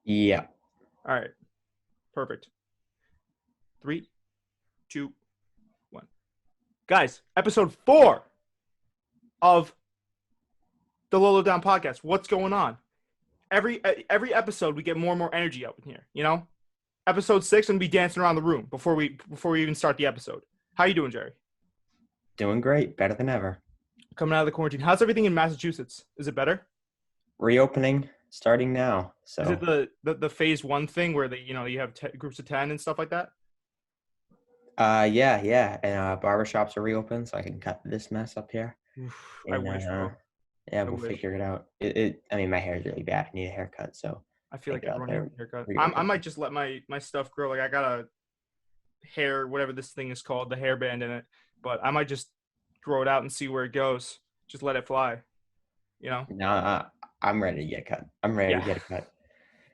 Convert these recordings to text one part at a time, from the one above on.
Yeah. All right. Perfect. 3, 2, 1. Guys, episode 4 of the Lolo Down podcast. What's going on? Every episode we get more and more energy up in here, you know? Episode 6 I'm gonna be dancing around the room before we even start the episode. How you doing, Jerry? Doing great. Better than ever. Coming out of the quarantine. How's everything in Massachusetts? Is it better? Reopening starting now. Is it So, the phase 1 thing where you have groups of 10 and stuff like that? yeah. And barbershops are reopened, so I can cut this mess up here. Oof, I And wish, bro. yeah, I we'll wish. figure it out. I mean, my hair is really bad. I need a haircut, so I feel thank like God everyone needs they're a haircut. I reopening. might just let my stuff grow. Like I got a hair, whatever this thing is called, the hairband in it. But I might just grow it out and see where it goes. Just let it fly. You know? No, I'm ready to get cut. I'm ready to Yeah. get a cut.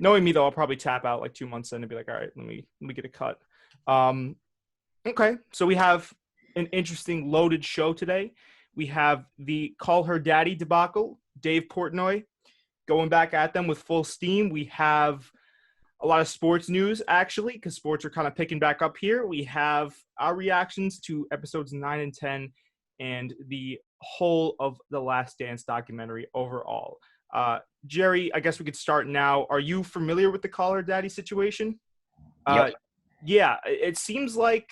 Knowing me though, I'll probably tap out like 2 months in and be like, all right, let me get a cut. Um, okay. So we have an interesting loaded show today. We have the Call Her Daddy debacle, Dave Portnoy going back at them with full steam. We have a lot of sports news, actually, because sports are kind of picking back up here. We have our reactions to episodes 9 and 10 and the whole of the Last Dance documentary overall. Jerry, I guess we could start now. Are you familiar with the Call Her Daddy situation? Uh, Yep. yeah, it seems like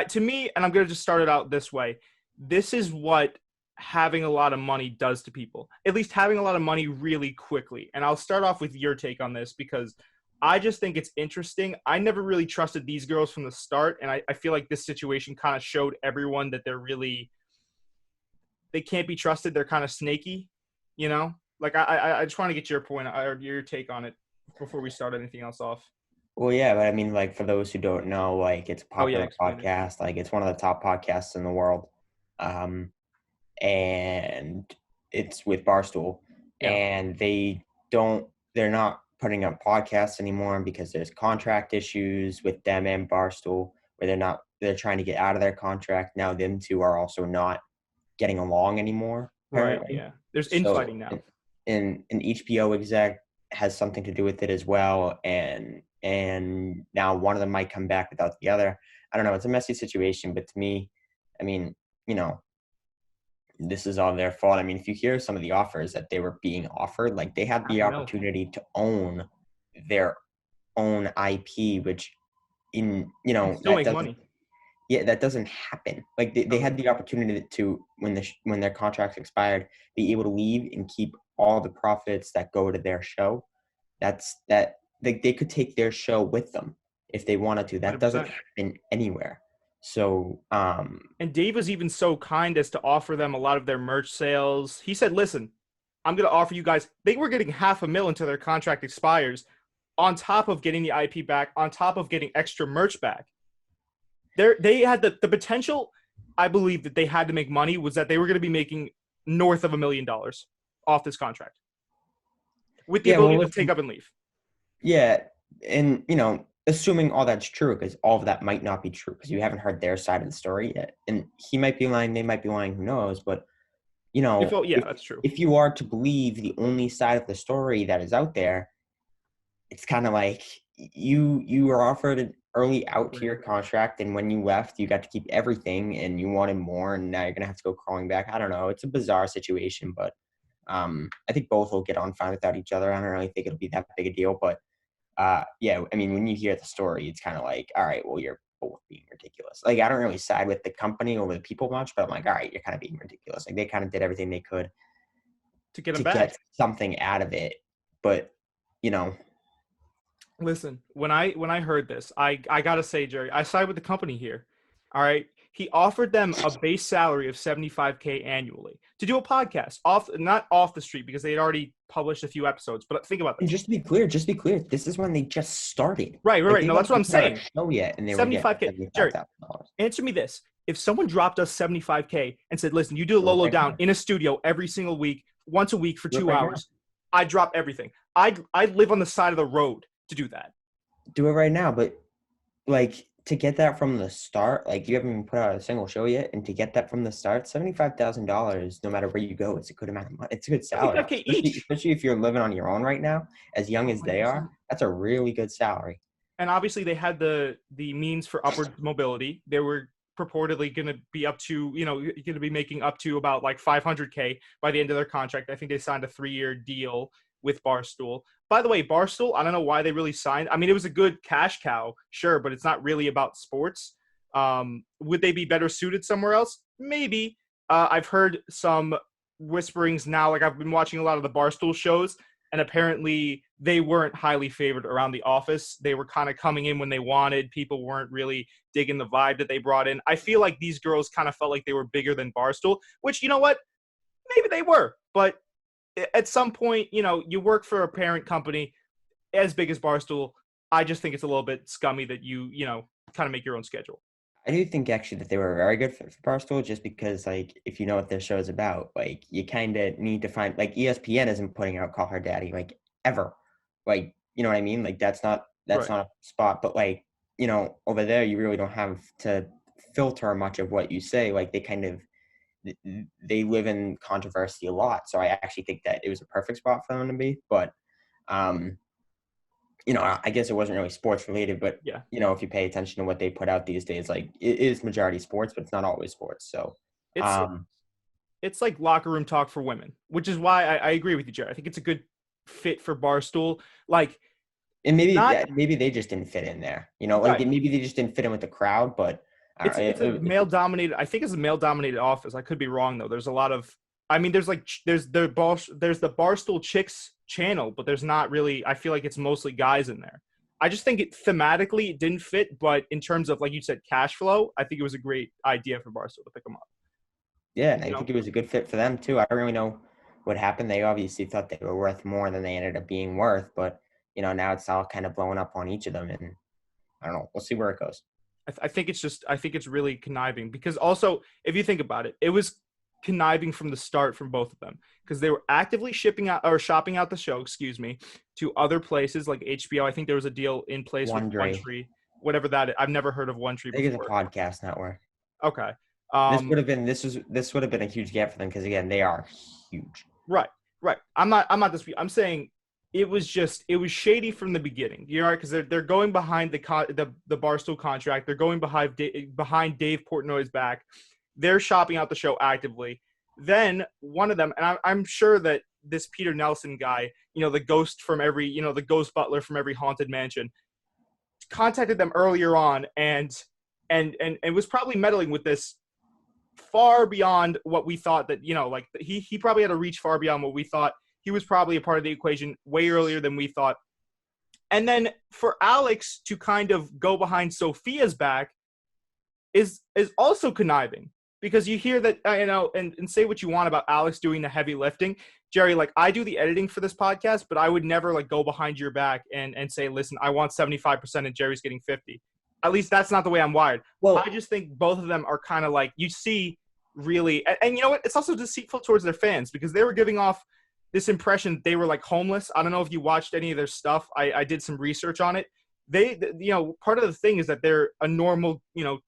to me, and I'm going to just start it out this way. This is what having a lot of money does to people, at least having a lot of money really quickly. And I'll start off with your take on this because I just think it's interesting. I never really trusted these girls from the start. And I feel like this situation kind of showed everyone that they can't be trusted. They're kind of snaky, you know? Like, I just want to get your point or your take on it before we start anything else off. Well, yeah, but I mean, like, for those who don't know, like, it's a Oh, yeah, popular explain it. podcast. Like, it's one of the top podcasts in the world. Um, and it's with Barstool. Yeah. And they're not putting up podcasts anymore because there's contract issues with them and Barstool where they're trying to get out of their contract. Now, them two are also not getting along anymore, Right. apparently. Yeah. There's So, infighting now. an HBO exec has something to do with it as well, and now one of them might come back without the other. I don't know. It's a messy situation, but to me, I mean, you know, this is all their fault. I mean, if you hear some of the offers that they were being offered, like they had the 500,000. opportunity to own their own IP, which And still make money. that doesn't happen. Like they Oh, had yeah. the opportunity to when their contracts expired, be able to leave and keep all the profits that go to their show. They could take their show with them if they wanted to. That doesn't 100%. happen anywhere. So And Dave was even so kind as to offer them a lot of their merch sales. He said, listen, I'm going to offer you guys, they were getting $500,000 until their contract expires, on top of getting the IP back, on top of getting extra merch back. They had the potential, I believe, that they had to make money was that they were going to be making north of $1 million off this contract with the yeah, well, ability to take listen, up and leave. yeah, and assuming all that's true, because all of that might not be true, because you haven't heard their side of the story yet, and he might be lying, they might be lying, who knows? But Yeah, that's true. if you are to believe the only side of the story that is out there, it's kind of like you were offered an early out to Right. your contract, and when you left, you got to keep everything, and you wanted more, and now you're gonna have to go crawling back. I don't know. It's a bizarre situation, but I think both will get on fine without each other. I don't really think it'll be that big a deal, but yeah, I mean, when you hear the story, it's kind of like, all right, well, you're both being ridiculous. Like, I don't really side with the company over the people much, but I'm like, all right, you're kind of being ridiculous. Like, they kind of did everything they could To get to them back. get something out of it, but you know, Listen, when I heard this, I gotta say, Jerry, I side with the company here. All right. He offered them a base salary of 75K annually to do a podcast not off the street because they had already published a few episodes. But think about and this. just to be clear, this is when they just started. Right, right, Like, right. they No, that's weren't what I'm even at a saying. show yet, and they were getting 75K. seventy-five Jerry, thousand dollars. answer me this. If someone dropped us 75K and said, listen, you do Do it Lolo right down now. in a studio every single week, once a week for Do it two right now. hours, I'd drop everything. I'd live on the side of the road to do that. Do it right now. But like to get that from the start, like you haven't even put out a single show yet, and to get that from the start, $75,000, no matter where you go, it's a good amount of money. It's a good salary, 75K especially each. especially if you're living on your own right now, as young as they are. 100%. That's a really good salary. And obviously they had the means for upward mobility. They were purportedly going to be up to, going to be making up to about like 500K by the end of their contract. I think they signed a 3-year deal with Barstool. By the way, Barstool, I don't know why they really signed. I mean, it was a good cash cow, sure, but it's not really about sports. Would they be better suited somewhere else? Maybe. I've heard some whisperings now. Like I've been watching a lot of the Barstool shows, and apparently they weren't highly favored around the office. They were kind of coming in when they wanted. People weren't really digging the vibe that they brought in. I feel like these girls kind of felt like they were bigger than Barstool, which, you know what? Maybe they were. But at some point, you work for a parent company as big as Barstool. I just think it's a little bit scummy that you kind of make your own schedule. I do think actually that they were a very good fit for Barstool, just because like if you know what their show is about, like you kind of need to find, like ESPN isn't putting out Call Her Daddy like ever, like you know what I mean? Like that's Right. not a spot, but like over there you really don't have to filter much of what you say. Like they live in controversy a lot, so I actually think that it was a perfect spot for them to be. But um, I guess it wasn't really sports related, but Yeah. if you pay attention to what they put out these days, like it is majority sports, but it's not always sports. So, It's um, it's like locker room talk for women, which is why I agree with you, Jared. I think it's a good fit for Barstool. Like, and not maybe they just didn't fit in there. Like right. maybe they just didn't fit in with the crowd. But It's a male dominated. I think it's a male dominated office. I could be wrong though. There's a lot of. I mean, there's the Barstool Chicks channel, but there's not really. I feel like it's mostly guys in there. I just think it thematically it didn't fit, but in terms of like you said, cash flow, I think it was a great idea for Barstool to pick them up. yeah, and You I know, think it was a good fit for them too. I don't really know what happened. They obviously thought they were worth more than they ended up being worth, but now it's all kind of blowing up on each of them, and I don't know. We'll see where it goes. I think it's really conniving because also if you think about it, it was conniving from the start from both of them because they were actively shipping out or shopping out the show, excuse me, to other places like HBO. I think there was a deal in place with One Wondering. Tree, whatever that is. I've never heard of One Tree I think it's a before. podcast network. Okay. This would have been a huge gap for them because again they are huge. Right. Right. I'm not disputing. I'm saying it was shady from the beginning. You know, because they're going behind the Barstool contract. They're going behind Dave Portnoy's back. They're shopping out the show actively. Then one of them, and I'm sure that this Peter Nelson guy, the ghost from the ghost butler from every haunted mansion, contacted them earlier on and was probably meddling with this far beyond what we thought that, like he probably had to reach far beyond what we thought. He was probably a part of the equation way earlier than we thought. And then for Alex to kind of go behind Sophia's back is also conniving because you hear that, and say what you want about Alex doing the heavy lifting. Jerry, like I do the editing for this podcast, but I would never like go behind your back and say, listen, I want 75% and Jerry's getting 50. At least that's not the way I'm wired. Well, I just think both of them are kind of like you see really, and you know what? It's also deceitful towards their fans because they were giving off this impression that they were like homeless. I don't know if you watched any of their stuff. I did some research on it. Part of the thing is that they're a normal,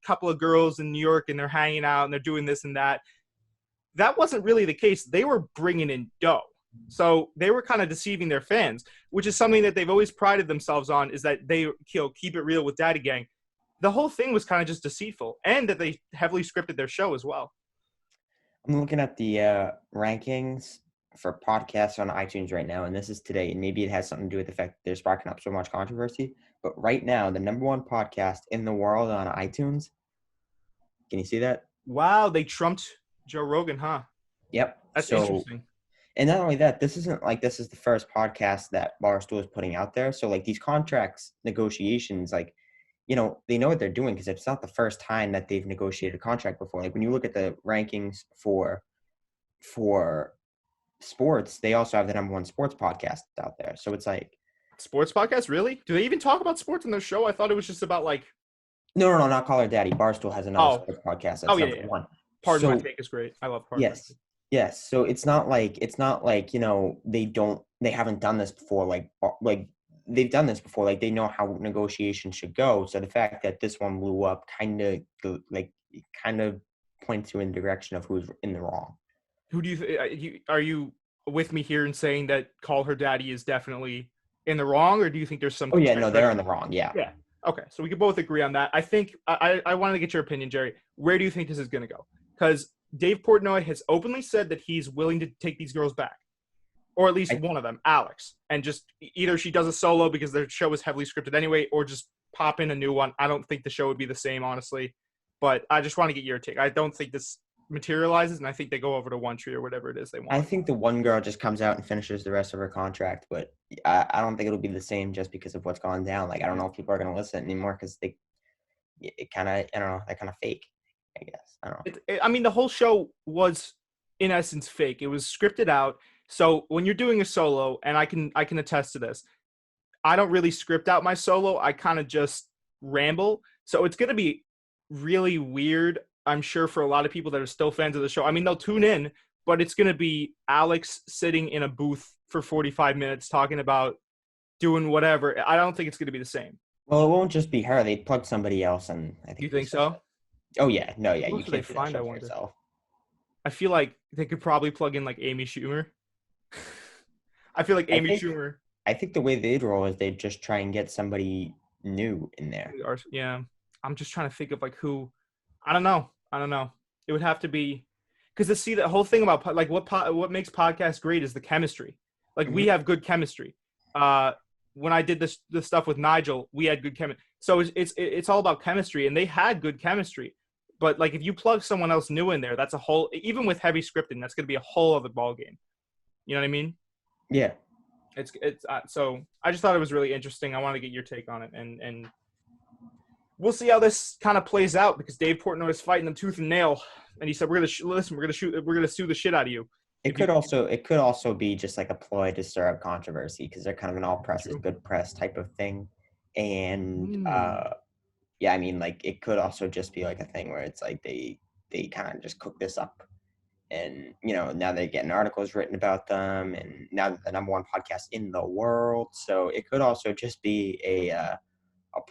couple of girls in New York and they're hanging out and they're doing this and that. That wasn't really the case. They were bringing in dough. So they were kind of deceiving their fans, which is something that they've always prided themselves on, is that they keep it real with Daddy Gang. The whole thing was kind of just deceitful, and that they heavily scripted their show as well. I'm looking at the rankings for podcasts on iTunes right now, and this is today, and maybe it has something to do with the fact that they're sparking up so much controversy. But right now, the number one podcast in the world on iTunes. Can you see that? Wow, they trumped Joe Rogan, huh? Yep. That's interesting. And not only that, this isn't like this is the first podcast that Barstool is putting out there. So like these contracts negotiations, like, they know what they're doing because it's not the first time that they've negotiated a contract before. Like when you look at the rankings for sports, they also have the number one sports podcast out there. So it's like Sports podcast, really? Do they even talk about sports in their show? I thought it was just about like. no, not Call Her Daddy. Barstool has another sports podcast that's number one. Pardon My Take is great. I love Pardon My Take. Yes. So it's not like they haven't done this before. Like they've done this before. Like, they know how negotiations should go. So the fact that this one blew up kind of points you in the direction of who's in the wrong. Who do are you with me here in saying that Call Her Daddy is definitely in the wrong, or do you think there's some? Oh yeah, no, they're in the wrong. Yeah. Yeah. Okay, so we can both agree on that. I think I wanted to get your opinion, Jerry. Where do you think this is going to go? Because Dave Portnoy has openly said that he's willing to take these girls back, or at least one of them, Alex, and just either she does a solo because their show is heavily scripted anyway, or just pop in a new one. I don't think the show would be the same, honestly, but I just want to get your take. I don't think this materializes, and I think they go over to One Tree or whatever it is they want. I think the one girl just comes out and finishes the rest of her contract, but I don't think it'll be the same just because of what's gone down. Like, I don't know if people are going to listen anymore because it kind of, I don't know, they're kind of fake, I guess. I don't know. I mean, the whole show was, in essence, fake. It was scripted out. So when you're doing a solo, and I can attest to this, I don't really script out my solo. I kind of just ramble. So it's going to be really weird, I'm sure, for a lot of people that are still fans of the show. I mean, they'll tune in, but it's going to be Alex sitting in a booth for 45 minutes talking about doing whatever. I don't think it's going to be the same. Well, it won't just be her. They'd plug somebody else, and I think. You think so? Oh yeah, no, yeah, you can't find that yourself. I feel like they could probably plug in like Amy Schumer. I feel like Amy Schumer. I think the way they'd roll is they'd just try and get somebody new in there. Yeah, I'm just trying to think of like who. I don't know. It would have to be because to see the whole thing about like what makes podcasts great is the chemistry. Like we have good chemistry. When I did this stuff with Nigel, we had good chemistry. So it's all about chemistry, and they had good chemistry. But like if you plug someone else new in there, that's a whole. Even with heavy scripting, that's going to be a whole other ball game. You know what I mean? Yeah. It's so I just thought it was really interesting. I want to get your take on it, and we'll see how this kind of plays out because Dave Portnoy is fighting them tooth and nail, and he said we're gonna sue the shit out of you. It could also be just like a ploy to stir up controversy because they're kind of an all press is good press type of thing, and yeah, I mean, like it could also just be like a thing where it's like they kind of just cook this up, and now they're getting articles written about them, and now they're the number one podcast in the world. So it could also just be a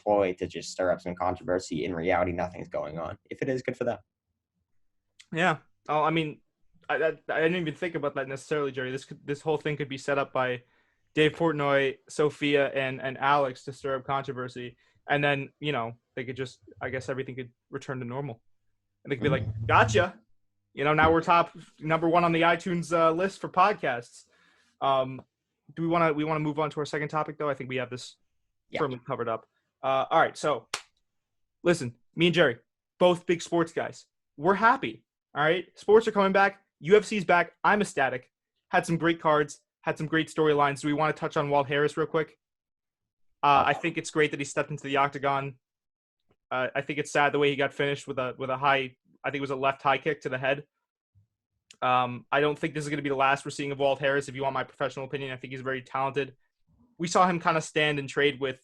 ploy to just stir up some controversy. In reality, nothing's going on. If it is, good for them. Yeah. Oh, I mean, I didn't even think about that necessarily, Jerry. This whole thing could be set up by Dave Portnoy, Sophia, and Alex to stir up controversy, and then they could just, I guess, everything could return to normal, and they could be like, "Gotcha." Now we're number one on the iTunes list for podcasts. Do we want to move on to our second topic though? I think we have this firmly covered up. All right, so listen, me and Jerry, both big sports guys. We're happy. All right, sports are coming back. UFC's back. I'm ecstatic. Had some great cards. Had some great storylines. Do we want to touch on Walt Harris real quick? I think it's great that he stepped into the octagon. I think it's sad the way he got finished with a high. I think it was a left high kick to the head. I don't think this is going to be the last we're seeing of Walt Harris. If you want my professional opinion, I think he's very talented. We saw him kind of stand and trade with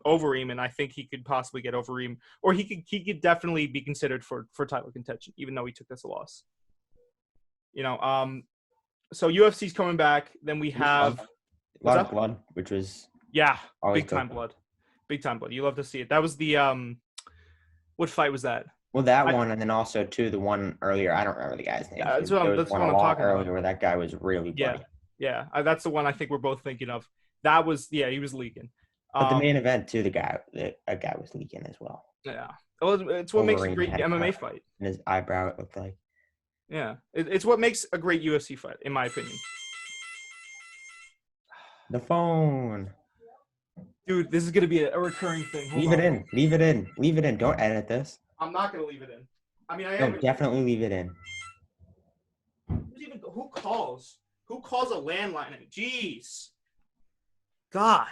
Overeem, and I think he could possibly get Overeem, or he could definitely be considered for title contention, even though he took this a loss. So UFC's coming back. Then we have a lot of blood, which was big time blood. You love to see it. That was the what fight was that? Well, that one, and then also too the one earlier. I don't remember the guy's name. Yeah, that's what I'm talking about. Where that guy was really bloody. Yeah, that's the one I think we're both thinking of. That was he was leaking. But the main event too, a guy was leaking as well. Yeah, well, it's what makes a great MMA fight. And his eyebrow, it looked like. Yeah, it's what makes a great UFC fight, in my opinion. The phone. Dude, this is gonna be a recurring thing. Leave it in. Don't edit this. I'm not gonna leave it in. I mean, definitely leave it in. Who calls? Who calls a landline? Jeez. God.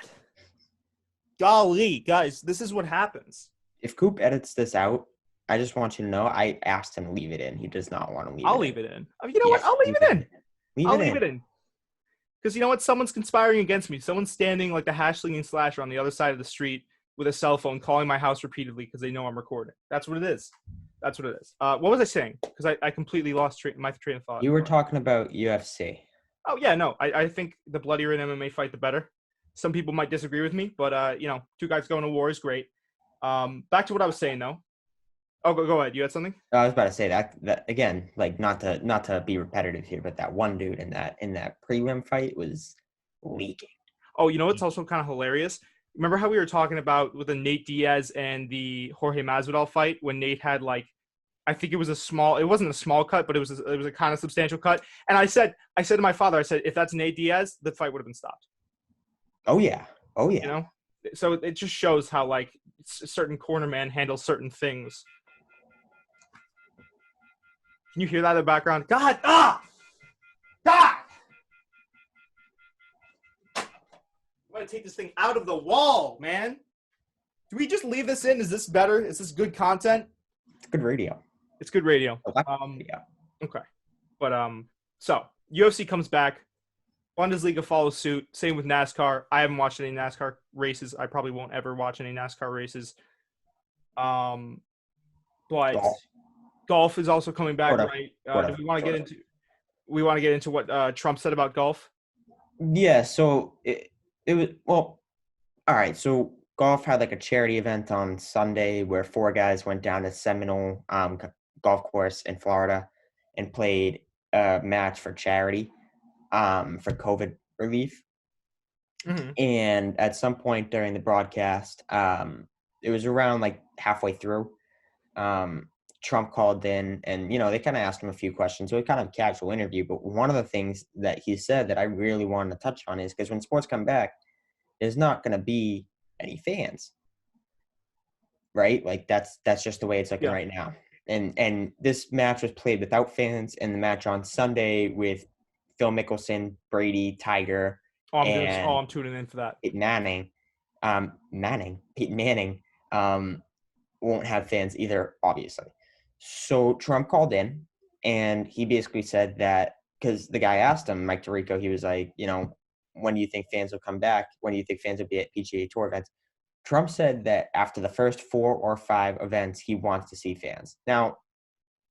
Golly, guys, this is what happens. If Coop edits this out, I just want you to know I asked him to leave it in. He does not want to leave it in. I'll leave it in. You know what? I'll leave it in. I'll leave it in. Because you know what? Someone's conspiring against me. Someone's standing like the hash-slinging slasher on the other side of the street with a cell phone calling my house repeatedly because they know I'm recording. That's what it is. What was I saying? Because I completely lost my train of thought. You were talking about UFC. Oh, yeah, no. I think the bloodier an MMA fight, the better. Some people might disagree with me, but two guys going to war is great. Back to what I was saying though. Oh, go ahead. You had something? I was about to say that again, like not to be repetitive here, but that one dude in that prelim fight was leaking. Oh, you know what's also kind of hilarious? Remember how we were talking about with the Nate Diaz and the Jorge Masvidal fight when Nate had like, I think it was it wasn't a small cut, but it was a kind of substantial cut. And I said to my father, I said, if that's Nate Diaz, the fight would have been stopped. Oh yeah, oh You yeah. know, so it just shows how like certain corner man handles certain things. Can you hear that in the background? God, God! I'm gonna take this thing out of the wall, man. Do we just leave this in? Is this better? Is this good content? It's good radio. It's good radio. Yeah. Okay. But so UFC comes back. Bundesliga follows suit. Same with NASCAR. I haven't watched any NASCAR races. I probably won't ever watch any NASCAR races. But golf is also coming back, right? Do we want to get into? We want to get into what Trump said about golf. Yeah. So it was well. All right. So golf had like a charity event on Sunday where 4 guys went down to Seminole golf course in Florida and played a match for charity for COVID relief. Mm-hmm. And at some point during the broadcast, it was around like halfway through, Trump called in and, they kind of asked him a few questions. So it was kind of a casual interview. But one of the things that he said that I really wanted to touch on is because when sports come back, there's not going to be any fans, right? Like that's just the way it's looking right now. And this match was played without fans, and the match on Sunday with Phil Mickelson, Brady, Tiger, I'm tuning in for that. Peyton Manning, won't have fans either, obviously. So Trump called in, and he basically said that because the guy asked him, Mike Tirico, he was like, when do you think fans will come back? When do you think fans will be at PGA Tour events? Trump said that after the first 4 or 5 events, he wants to see fans. Now,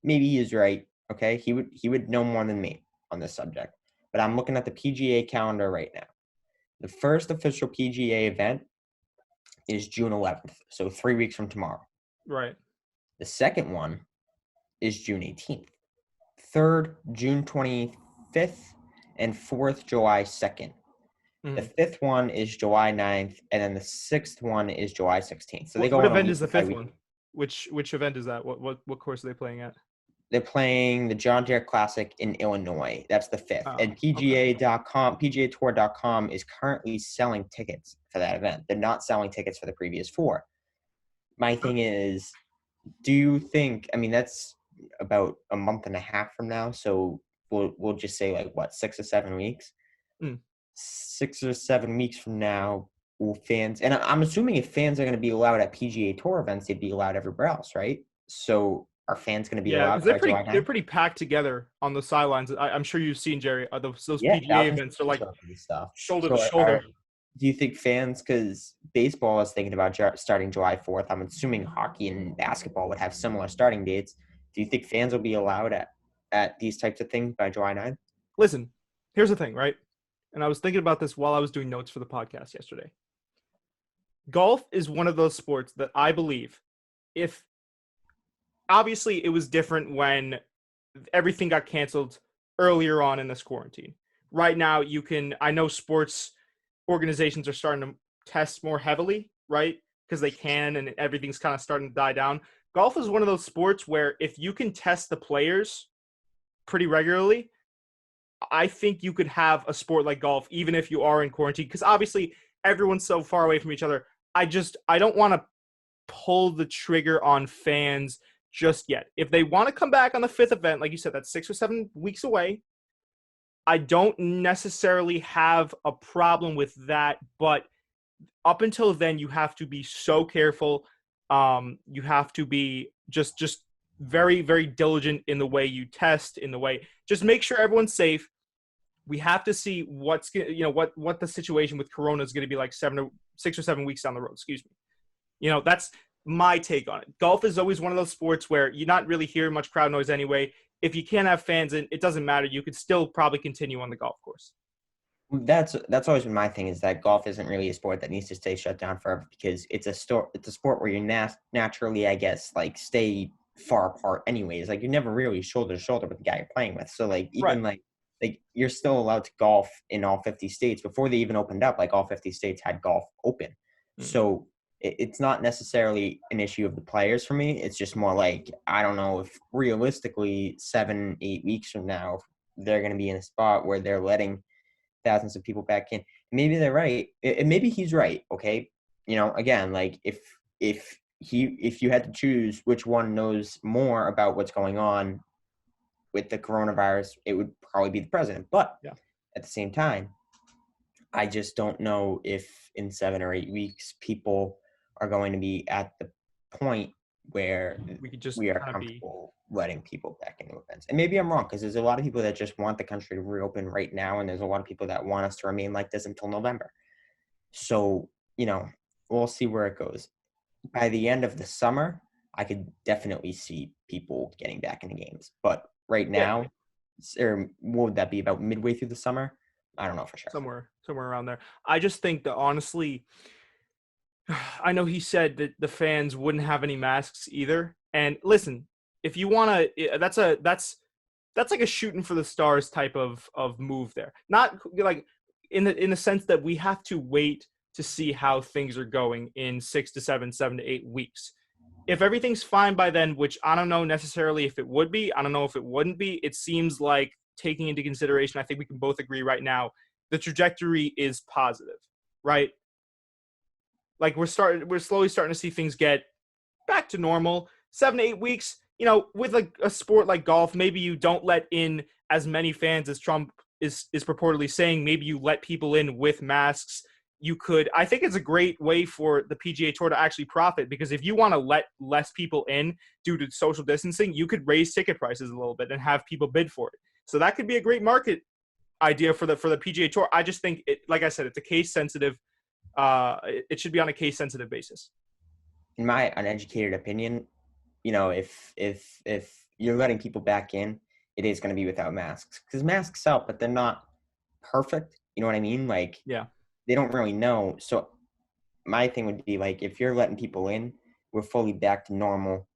maybe he is right. Okay, he would know more than me on this subject. But I'm looking at the PGA calendar right now. The first official PGA event is June 11th, so 3 weeks from tomorrow. Right. The second one is June 18th. Third, June 25th, and fourth, July 2nd. Mm-hmm. The fifth one is July 9th, and then the sixth one is July 16th. So what event is the fifth one? Which event is that? What course are they playing at? They're playing the John Deere Classic in Illinois. That's the fifth. And PGA Tour.com is currently selling tickets for that event. They're not selling tickets for the previous 4. My thing is, do you think, that's about a month and a half from now, so we'll just say like what, 6 or 7 weeks? 6 or 7 weeks from now, will fans, and I'm assuming if fans are going to be allowed at PGA Tour events, they'd be allowed everywhere else, right? So are fans going to be allowed? Yeah, they're pretty packed together on the sidelines. I'm sure you've seen, Jerry, those PGA events are like shoulder to shoulder. Do you think fans, because baseball is thinking about starting July 4th, I'm assuming hockey and basketball would have similar starting dates. Do you think fans will be allowed at these types of things by July 9th? Listen, here's the thing, right? And I was thinking about this while I was doing notes for the podcast yesterday. Golf is one of those sports that I believe, if obviously it was different when everything got canceled earlier on in this quarantine. Right now, I know sports organizations are starting to test more heavily, right? Because they can, and everything's kind of starting to die down. Golf is one of those sports where if you can test the players pretty regularly, I think you could have a sport like golf, even if you are in quarantine, because obviously everyone's so far away from each other. I don't want to pull the trigger on fans just yet. If they want to come back on the 5th event, like you said, that's 6 or 7 weeks away. I don't necessarily have a problem with that, but up until then, you have to be so careful. You have to be just very, very diligent in the way you test, just make sure everyone's safe. We have to see what the situation with Corona is going to be like 6 or 7 weeks down the road. Excuse me. That's my take on it. Golf is always one of those sports where you're not really hearing much crowd noise anyway. If you can't have fans in, it doesn't matter. You could still probably continue on the golf course. That's always been my thing, is that golf isn't really a sport that needs to stay shut down forever, because it's a sport where you naturally, I guess, like, stay far apart anyways. Like, you're never really shoulder to shoulder with the guy you're playing with. So like, Right. even like you're still allowed to golf in all 50 states. Before they even opened up, like, all 50 states had golf open. Mm. So it's not necessarily an issue of the players for me. It's just more like, I don't know if realistically 7-8 weeks from now they're going to be in a spot where they're letting thousands of people back in. Maybe they're right, and maybe he's right. Okay, again, like, if you had to choose which one knows more about what's going on with the coronavirus, it would probably be the president. But Yeah. at the same time, I just don't know if in 7 or 8 weeks people are going to be at the point where We could just we are kind of be comfortable letting people back into events. And maybe I'm wrong, because there's a lot of people that just want the country to reopen right now, and there's a lot of people that want us to remain like this until November. So, we'll see where it goes. By the end of the summer, I could definitely see people getting back into games. But right yeah, now, or what would that be, about midway through the summer? I don't know for sure. somewhere around there. I just think that honestly, I know he said that the fans wouldn't have any masks either. And listen, if you want to, that's like a shooting for the stars type of move there. Not like in the sense that we have to wait to see how things are going in 6 to 7, 7 to 8 weeks. If everything's fine by then, which I don't know necessarily if it would be, I don't know if it wouldn't be. It seems like, taking into consideration, I think we can both agree right now, the trajectory is positive, right? Like we're slowly starting to see things get back to normal. 7 to 8 weeks, with like a sport like golf, maybe you don't let in as many fans as Trump is purportedly saying. Maybe you let people in with masks. I think it's a great way for the PGA Tour to actually profit, because if you want to let less people in due to social distancing, you could raise ticket prices a little bit and have people bid for it. So that could be a great market idea for the PGA Tour. I just think like I said, it's a case sensitive. It should be on a case sensitive basis. In my uneducated opinion, if you're letting people back in, it is going to be without masks, because masks help, but they're not perfect. You know what I mean? Like, Yeah. they don't really know. So my thing would be, like, if you're letting people in, we're fully back to normal.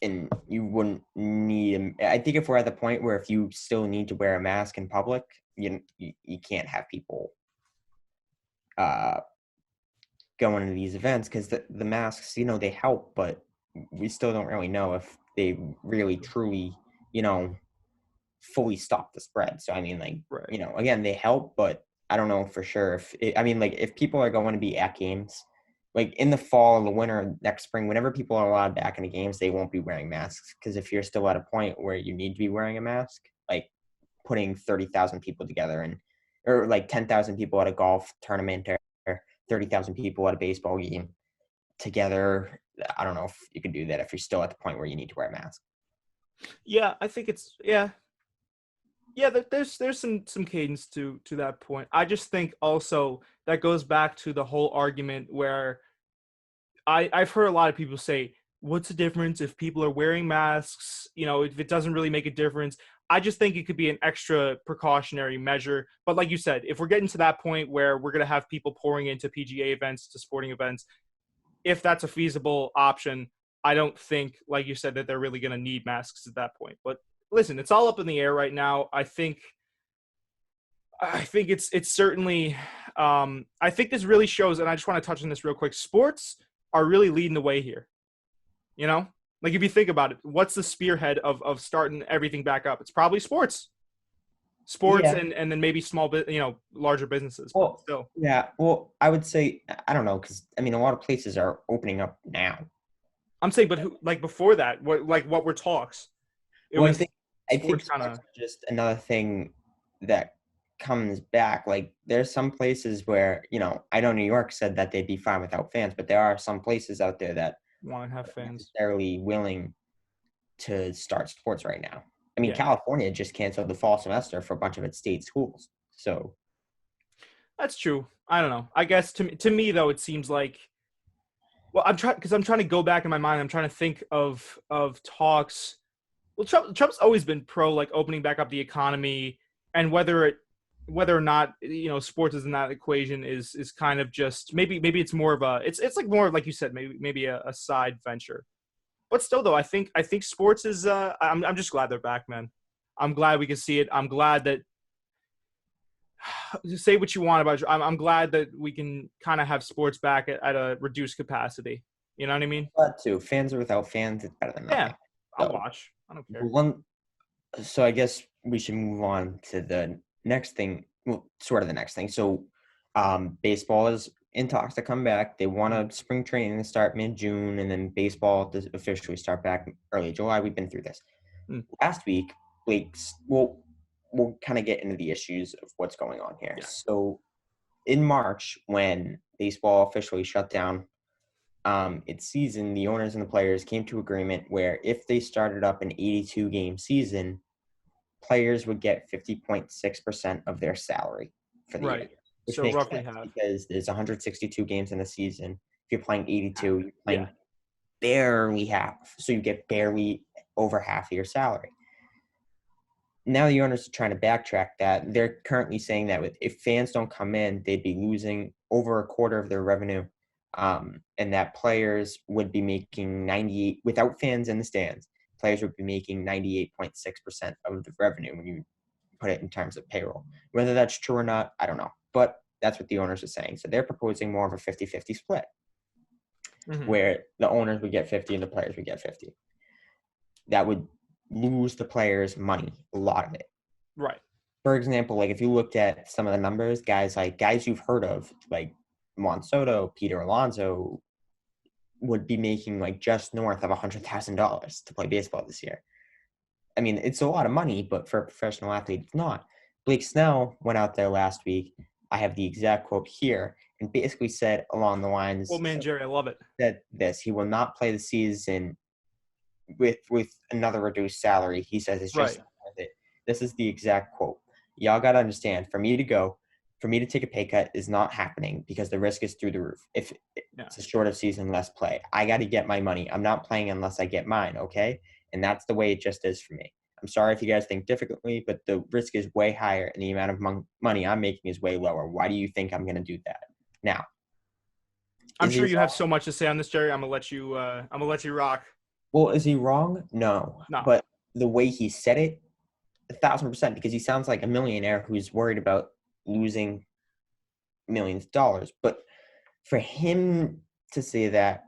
And you wouldn't need. I think if we're at the point where if you still need to wear a mask in public, you can't have people uh going to these events, because the masks, they help, but we still don't really know if they really truly, you know, fully stop the spread. So I mean, like, Right. again, they help, but I don't know for sure I mean, like, if people are going to be at games, like in the fall or the winter, next spring, whenever people are allowed back into games, they won't be wearing masks, because if you're still at a point where you need to be wearing a mask, like putting 30,000 people together, or like 10,000 people at a golf tournament, or 30,000 people at a baseball game together, I don't know if you can do that if you're still at the point where you need to wear a mask. Yeah, I think it's yeah. There's some cadence to that point. I just think also that goes back to the whole argument where I've heard a lot of people say, "What's the difference if people are wearing masks? If it doesn't really make a difference." I just think it could be an extra precautionary measure. But like you said, if we're getting to that point where we're gonna have people pouring into PGA events, to sporting events, if that's a feasible option, I don't think, like you said, that they're really going to need masks at that point. But listen, it's all up in the air right now. I think it's certainly. I think this really shows, and I just want to touch on this real quick. Sports are really leading the way here. You know, like if you think about it, what's the spearhead of starting everything back up? It's probably sports, Yeah. and then maybe larger businesses, but Well, still. yeah. Well, I would say, I don't know, because I mean, a lot of places are opening up now. I'm saying, but who, like before that, what were talks? It Well, was I think sports kind sports of. are just another thing that comes back. Like, there's some places where, I know New York said that they'd be fine without fans, but there are some places out there that Want to have aren't fans. necessarily willing to start sports right now. I mean, Yeah, California just canceled the fall semester for a bunch of its state schools. So that's true. I don't know. I guess to me though, it seems like, well, I'm trying to go back in my mind. I'm trying to think of talks. Well, Trump's always been pro like opening back up the economy, and whether it whether or not sports is in that equation is kind of just maybe it's more of a it's like more like you said maybe a side venture. But still, though, I think sports is. I'm just glad they're back, man. I'm glad we can see it. I'm glad that. Say what you want about it. I'm glad that we can kind of have sports back at a reduced capacity. You know what I mean? But too, fans or without fans, it's better than Yeah, nothing. I'll So watch. I don't care. one, so I guess we should move on to the next thing. Well, sort of the next thing. So, baseball is in talks to come back. They want a spring training to start mid-June, and then baseball does officially start back early July. We've been through this. Mm. Last week, Blake's. We'll kind of get into the issues of what's going on here. Yeah. So, in March, when baseball officially shut down its season, the owners and the players came to agreement where if they started up an 82 game season, players would get 50.6% of their salary for the year, Right. which So makes roughly sense half. because there's 162 games in a season. If you're playing 82, you're Yeah. playing barely half. So you get barely over half of your salary. Now the owners are trying to backtrack that. They're currently saying that if fans don't come in, they'd be losing over a quarter of their revenue, and that players would be making 98 without fans in the stands. Players would be making 98.6% of the revenue when you put it in terms of payroll. Whether that's true or not, I don't know, but that's what the owners are saying. So they're proposing more of a 50-50 split, Mm-hmm. where the owners would get 50 and the players would get 50. That would lose the players money, a lot of it. Right. For example, like if you looked at some of the numbers, guys you've heard of, like Juan Soto, Peter Alonso, would be making like just north of $100,000 to play baseball this year. I mean, it's a lot of money, but for a professional athlete, it's not. Blake Snell went out there last week. I have the exact quote here, and basically said along the Well, lines man, Jerry, I love it. that this: he will not play the season with another reduced salary. He says it's just Right. not worth it. This is the exact quote. Y'all got to understand, for me to take a pay cut is not happening because the risk is through the roof. If Yeah. it's a shorter season, less play, I got to get my money. I'm not playing unless I get mine, okay? And that's the way it just is for me. I'm sorry if you guys think differently, but the risk is way higher and the amount of money I'm making is way lower. Why do you think I'm going to do that? Now, I'm is he sure you have wrong? so much to say on this, Jerry. I'm gonna let you. I'm gonna let you rock. Well, is he wrong? No. No. But the way he said it, 1,000%, because he sounds like a millionaire who's worried about losing millions of dollars. But for him to say that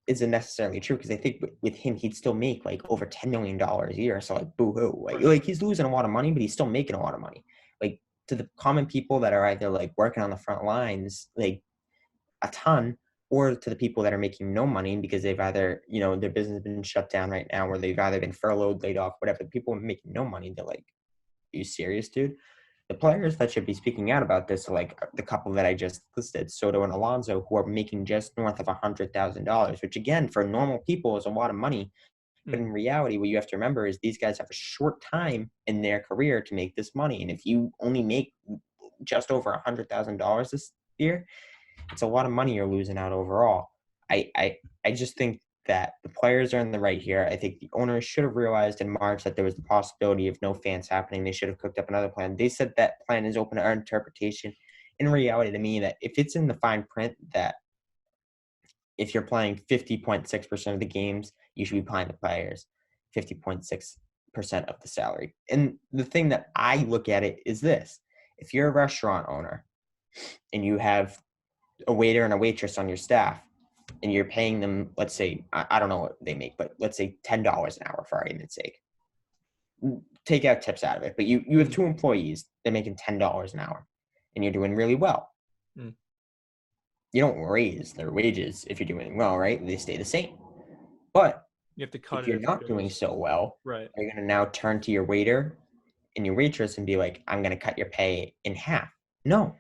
isn't necessarily true, because I think with him, he'd still make like over $10 million a year. So like, boo hoo. Right. Like he's losing a lot of money, but he's still making a lot of money. Like to the common people that are either like working on the front lines, like a ton, or to the people that are making no money because they've either, their business has been shut down right now, or they've either been furloughed, laid off, whatever. The people making no money, they're like, are you serious, dude? The players that should be speaking out about this are like the couple that I just listed, Soto and Alonso, who are making just north of $100,000, which again, for normal people is a lot of money. But Mm. in reality, what you have to remember is these guys have a short time in their career to make this money. And if you only make just over $100,000 this year, it's a lot of money you're losing out overall. I just think that the players are in the right here. I think the owners should have realized in March that there was the possibility of no fans happening. They should have cooked up another plan. They said that plan is open to our interpretation. In reality, to me, that if it's in the fine print that if you're playing 50.6% of the games, you should be playing the players 50.6% of the salary. And the thing that I look at it is this: if you're a restaurant owner and you have a waiter and a waitress on your staff, and you're paying them, let's say, I don't know what they make, but let's say $10 an hour for argument's sake. Take out tips out of it, but you have two employees, they're making $10 an hour, and you're doing really well. Mm. You don't raise their wages if you're doing well, right? They stay the same. But You have to cut if it you're if it not doing goes. so well, Right. are you going to now turn to your waiter and your waitress and be like, I'm going to cut your pay in half? No,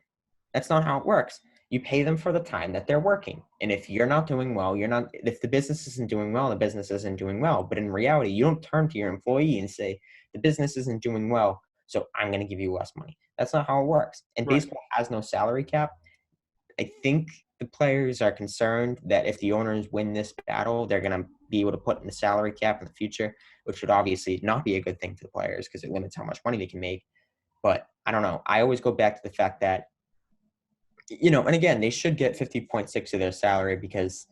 that's not how it works. You pay them for the time that they're working. And if you're not doing well, if the business isn't doing well, the business isn't doing well. But in reality, you don't turn to your employee and say, the business isn't doing well, so I'm going to give you less money. That's not how it works. And Right. baseball has no salary cap. I think the players are concerned that if the owners win this battle, they're going to be able to put in the salary cap in the future, which would obviously not be a good thing for the players because it limits how much money they can make. But I don't know. I always go back to the fact that, and again, they should get 50.6 of their salary because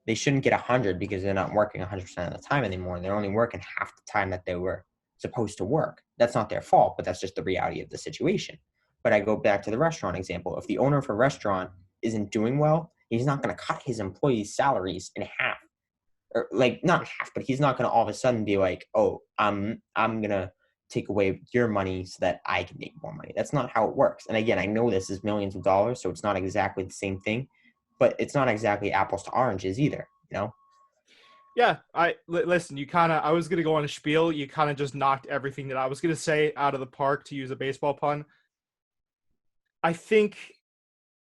they shouldn't get 100 because they're not working 100% of the time anymore. They're only working half the time that they were supposed to work. That's not their fault, but that's just the reality of the situation. But I go back to the restaurant example. If the owner of a restaurant isn't doing well, he's not going to cut his employees' salaries in half, or like not half, but he's not going to all of a sudden be like, "Oh, I'm going to take away your money so that I can make more money." That's not how it works. And again, I know this is millions of dollars, so it's not exactly the same thing, but it's not exactly apples to oranges either, you know? Yeah, listen. I was gonna go on a spiel. You kind of just knocked everything that I was gonna say out of the park, to use a baseball pun. I think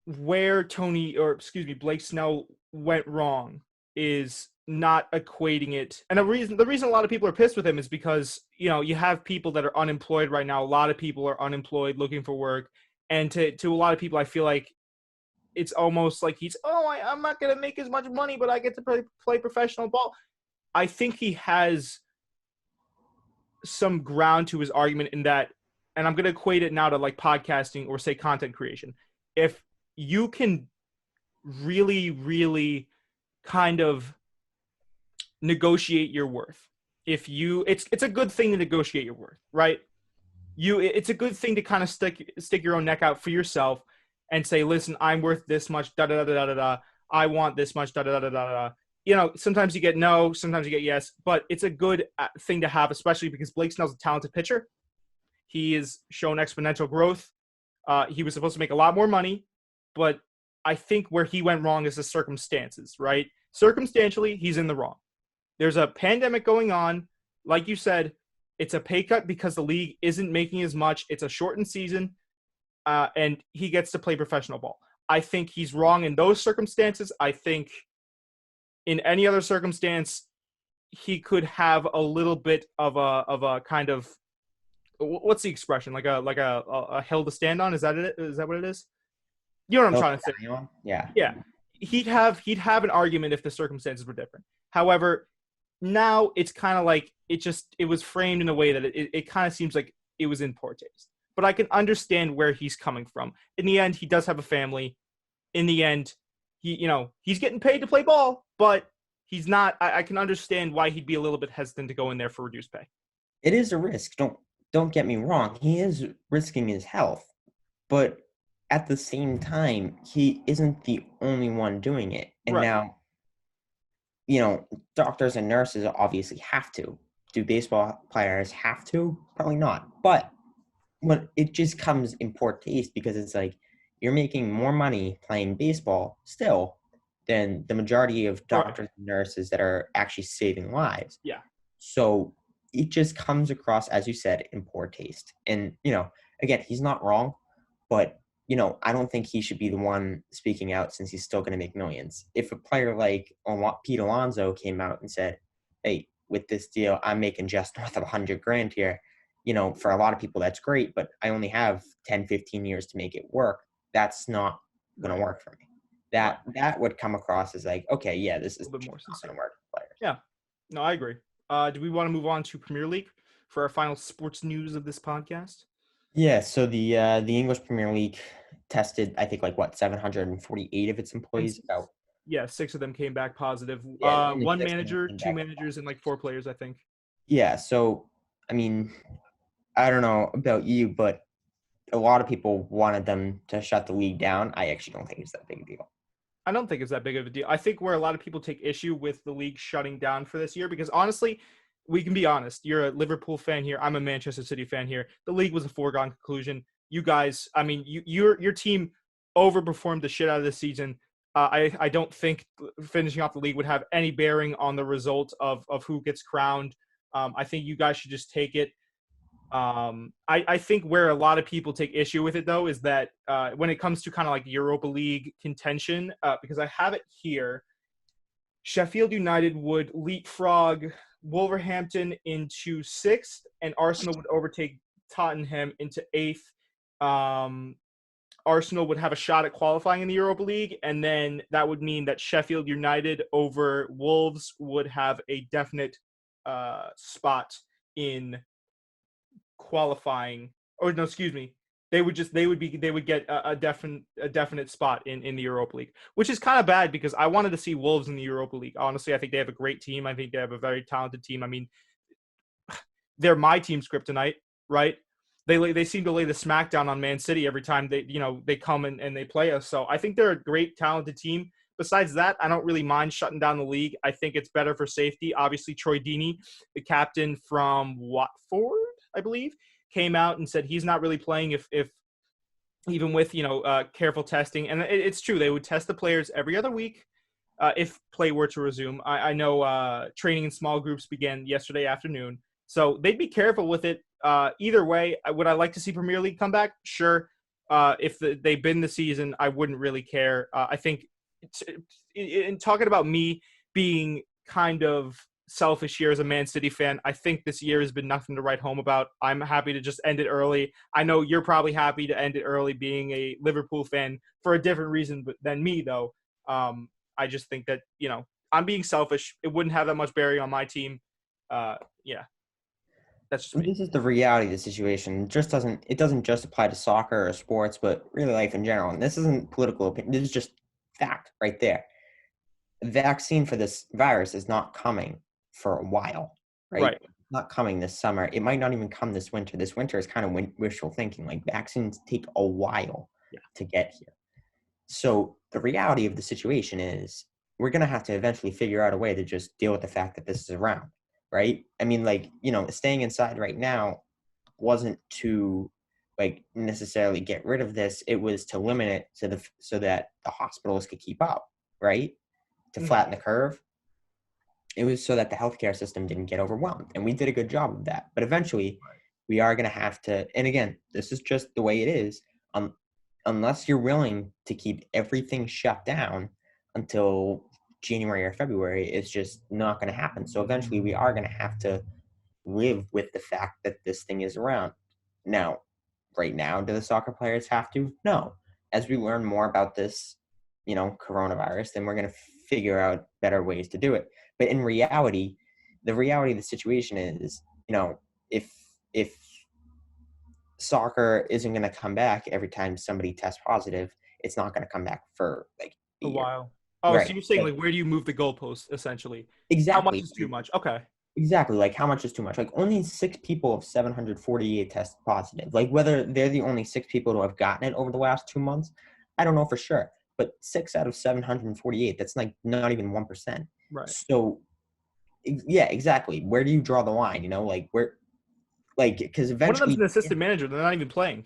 where Blake Snell went wrong is not equating it. And the reason a lot of people are pissed with him is because, you have people that are unemployed right now. A lot of people are unemployed looking for work. And to a lot of people, I feel like it's almost like I'm not going to make as much money, but I get to play professional ball. I think he has some ground to his argument in that, and I'm going to equate it now to like podcasting or say content creation. If you can really, really kind of negotiate your worth, it's a good thing to negotiate your worth, right? It's a good thing to kind of stick your own neck out for yourself and say, listen, I'm worth this much, da da da da da da. I want this much, da da da da da da. Sometimes you get no, sometimes you get yes, but it's a good thing to have, especially because Blake Snell's a talented pitcher. He has shown exponential growth. He was supposed to make a lot more money, but I think where he went wrong is the circumstances, right? Circumstantially, he's in the wrong. There's a pandemic going on. Like you said, it's a pay cut because the league isn't making as much. It's a shortened season, and he gets to play professional ball. I think he's wrong in those circumstances. I think in any other circumstance, he could have a little bit of a kind of, what's the expression? Like a hill to stand on. Is that it? Is that what it is? You know what I'm trying to say? Yeah. Yeah. He'd have an argument if the circumstances were different. However, now it's kind of like it was framed in a way that it kind of seems like it was in poor taste. But I can understand where he's coming from. In the end, he does have a family. In the end, he's getting paid to play ball, but he's not. I can understand why he'd be a little bit hesitant to go in there for reduced pay. It is a risk. Don't get me wrong. He is risking his health, but at the same time, he isn't the only one doing it. And Right. now, doctors and nurses obviously have to. Do baseball players have to? Probably not. But when it just comes in poor taste because it's like you're making more money playing baseball still than the majority of Right. doctors and nurses that are actually saving lives. Yeah. So it just comes across, as you said, in poor taste. And, again, he's not wrong, but, I don't think he should be the one speaking out since he's still going to make millions. If a player like Pete Alonso came out and said, hey, with this deal, I'm making just north of 100 grand here. For a lot of people, that's great, but I only have 10, 15 years to make it work. That's not going to work for me. That would come across as like, okay, yeah, this is a little bit more not sincere. going to work for players. Yeah. No, I agree. Do we want to move on to Premier League for our final sports news of this podcast? Yeah, so the English Premier League tested, I think, 748 of its employees. Yeah, 6 of them came back positive. Yeah, only One 6 of them manager, came 2 back managers, and 4 players, I think. Yeah, so I mean, I don't know about you, but a lot of people wanted them to shut the league down. I actually don't think it's that big a deal. I don't think it's that big of a deal. I think where a lot of people take issue with the league shutting down for this year, because honestly, we can be honest. You're a Liverpool fan here. I'm a Manchester City fan here. The league was a foregone conclusion. You guys, I mean, your team overperformed the shit out of this season. I don't think finishing off the league would have any bearing on the result of who gets crowned. I think you guys should just take it. I think where a lot of people take issue with it, though, is that when it comes to kind of like Europa League contention, because I have it here, Sheffield United would leapfrog Wolverhampton into 6th, and Arsenal would overtake Tottenham into 8th. Arsenal would have a shot at qualifying in the Europa League, and then that would mean that Sheffield United over Wolves would have a definite spot in qualifying or no, excuse me, they would get a definite spot in the Europa League, which is kind of bad because I wanted to see Wolves in the Europa League. Honestly, I think they have a great team. I think they have a very talented team. I mean, they're my team's kryptonite, right? They seem to lay the smackdown on Man City every time they come and they play us. So I think they're a great talented team. Besides that, I don't really mind shutting down the league. I think it's better for safety. Obviously, Troy Deeney, the captain from Watford, I believe, came out and said he's not really playing if even with careful testing. And it's true, they would test the players every other week if play were to resume. I know training in small groups began yesterday afternoon, so they'd be careful with it. Either way, would I like to see Premier League come back? Sure. If they bin the season, I wouldn't really care. I think in talking about me being kind of selfish here as a Man City fan, I think this year has been nothing to write home about. I'm happy to just end it early. I know you're probably happy to end it early being a Liverpool fan for a different reason than me, though. I just think that, I'm being selfish. It wouldn't have that much bearing on my team. Yeah, that's just me. This is the reality of the situation. It doesn't just apply to soccer or sports, but really life in general. And this isn't political opinion. This is just fact right there. The vaccine for this virus is not coming for a while, right? Right. It's not coming this summer. It might not even come this winter. This winter is kind of wishful thinking. Like vaccines take a while Yeah. to get here. So the reality of the situation is we're going to have to eventually figure out a way to just deal with the fact that this is around, right? I mean, like, staying inside right now wasn't to like necessarily get rid of this. It was to limit it so that the hospitals could keep up, right? To Mhm. flatten the curve. It was so that the healthcare system didn't get overwhelmed. And we did a good job of that. But eventually we are going to have to, and again, this is just the way it is. Um, unless you're willing to keep everything shut down until January or February, it's just not going to happen. So eventually we are going to have to live with the fact that this thing is around. Now, right now, do the soccer players have to? No. As we learn more about this, coronavirus, then we're going to figure out better ways to do it. But in reality, the reality of the situation is, if if soccer isn't going to come back every time somebody tests positive, it's not going to come back for like a A year. while. Oh, so Right. you're saying Like like where do you move the goalpost essentially? How much exactly. is too much? Okay. Exactly. Like how much is too much? Like only 6 people of 748 tested positive. Like whether they're the only 6 people to have gotten it over the last 2 months, I don't know for sure. But 6 out of 748, that's like not even 1%. Right. So yeah, exactly. Where do you draw the line? Like where, like, because One of them's eventually, an assistant manager. They're not even playing.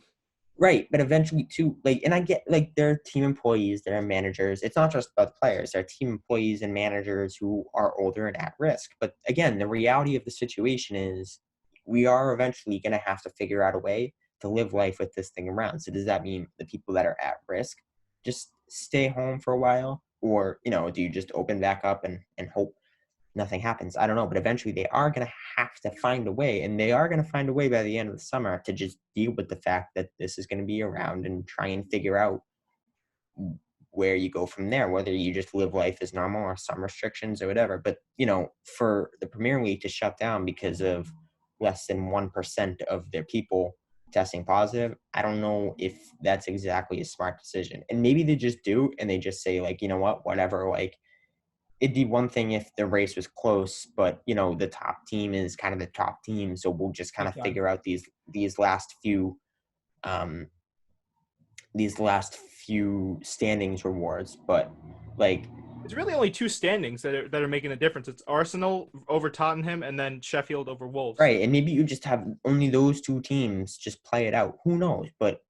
right, but eventually too, like, and I get like there are team employees, there are managers. It's not just about the players. There are team employees and managers who are older and at risk. But again, the reality of the situation is we are eventually going to have to figure out a way to live life with this thing around. So does that mean the people that are at risk just stay home for a while? Or, do you just open back up and hope nothing happens? I don't know, but eventually they are going to have to find a way, and they are going to find a way by the end of the summer to just deal with the fact that this is going to be around and try and figure out where you go from there, whether you just live life as normal or some restrictions or whatever. But, for the Premier League to shut down because of less than 1% of their people testing positive, I don't know if that's exactly a smart decision. And maybe they just do, and they just say, like, you know what, whatever, like, it'd be one thing if the race was close, but the top team is kind of the top team, so we'll just kind of figure Exactly. out these last few um these last few standings rewards. But like, It's really only two standings that are making a difference. It's Arsenal over Tottenham and then Sheffield over Wolves. right, and maybe you just have only those two teams just play it out. Who knows? But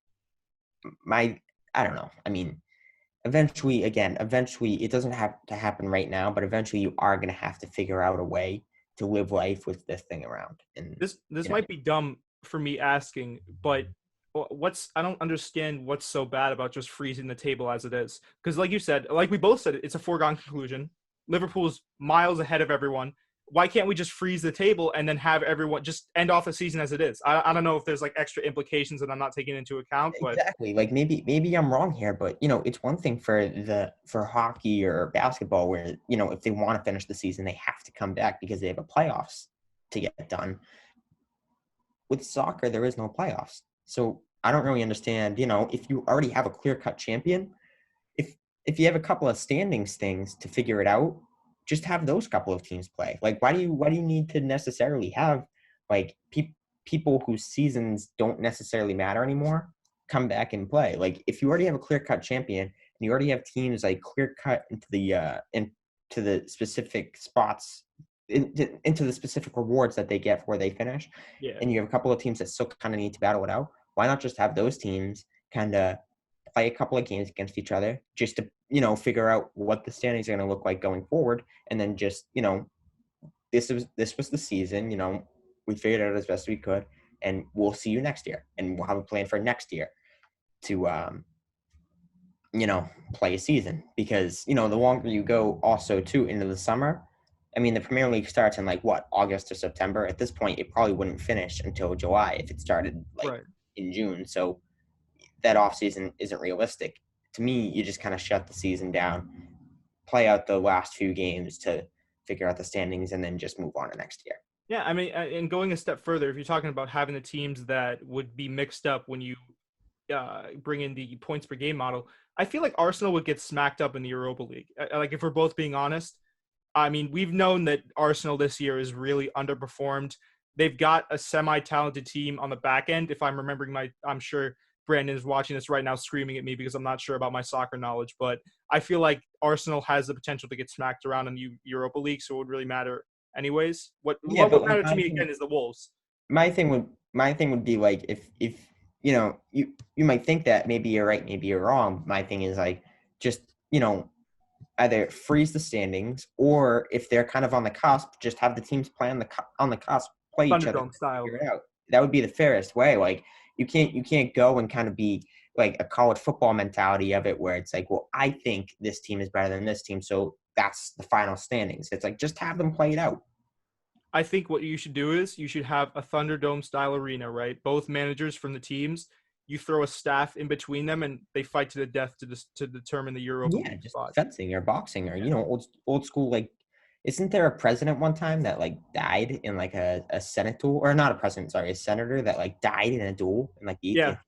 my I don't know. I mean, eventually it doesn't have to happen right now, but eventually you are going to have to figure out a way to live life with this thing around. And This you know might be dumb for me asking, but what's I don't understand what's so bad about just freezing the table as it is. Because like you said, like we both said, it's a foregone conclusion. Liverpool's miles ahead of everyone. Why can't we just freeze the table and then have everyone just end off the season as it is? I don't know if there's like extra implications that I'm not taking into account, but exactly, like maybe I'm wrong here, but it's one thing for hockey or basketball where if they want to finish the season they have to come back because they have a playoffs to get done. With soccer there is no playoffs, So I don't really understand, if you already have a clear-cut champion, if if you have a couple of standings things to figure it out, just have those couple of teams play. Like, why do you need to necessarily have like people whose seasons don't necessarily matter anymore come back and play? Like, if you already have a clear-cut champion and you already have teams like clear-cut into the specific spots, into the specific rewards that they get for where they finish, Yeah. and you have a couple of teams that still kind of need to battle it out, why not just have those teams kind of play a couple of games against each other just to, figure out what the standings are going to look like going forward. And then just, this was the season, we figured it out as best we could, and we'll see you next year. And we'll have a plan for next year to, play a season, because, the longer you go also too into the summer, I mean, the Premier League starts in like what, August or September. At this point, it probably wouldn't finish until July if it started like Right. in June. So that off season isn't realistic. To me, you just kind of shut the season down, play out the last few games to figure out the standings, and then just move on to next year. Yeah, I mean, and going a step further, if you're talking about having the teams that would be mixed up when you bring in the points per game model, I feel like Arsenal would get smacked up in the Europa League. Like, if we're both being honest, I mean, we've known that Arsenal this year is really underperformed. They've got a semi-talented team on the back end. If I'm remembering I'm sure Brandon is watching this right now screaming at me because I'm not sure about my soccer knowledge, but I feel like Arsenal has the potential to get smacked around in the Europa League, so it would really matter anyways. What Yeah, what but would like matter to me again is the Wolves. my thing would be like, if you might think that maybe you're right, maybe you're wrong. My thing is like, just, either freeze the standings, or if they're kind of on the cusp, just have the teams play on the cusp, play each other, Thunderdome style. figure it out. That would be the fairest way. Like, you can't go and kind of be like a college football mentality of it, where it's like, well, I think this team is better than this team, so that's the final standings. It's like, just have them play it out. I think what you should do is you should have a Thunderdome style arena, right? Both managers from the teams. You throw a staff in between them, and they fight to the death to determine the Europa Yeah, League just spot. fencing or boxing, or Yeah. old school. Like, isn't there a president one time that like died in like a senate duel, or not a president, sorry, a senator that like died in a duel in like the Yeah. 18th?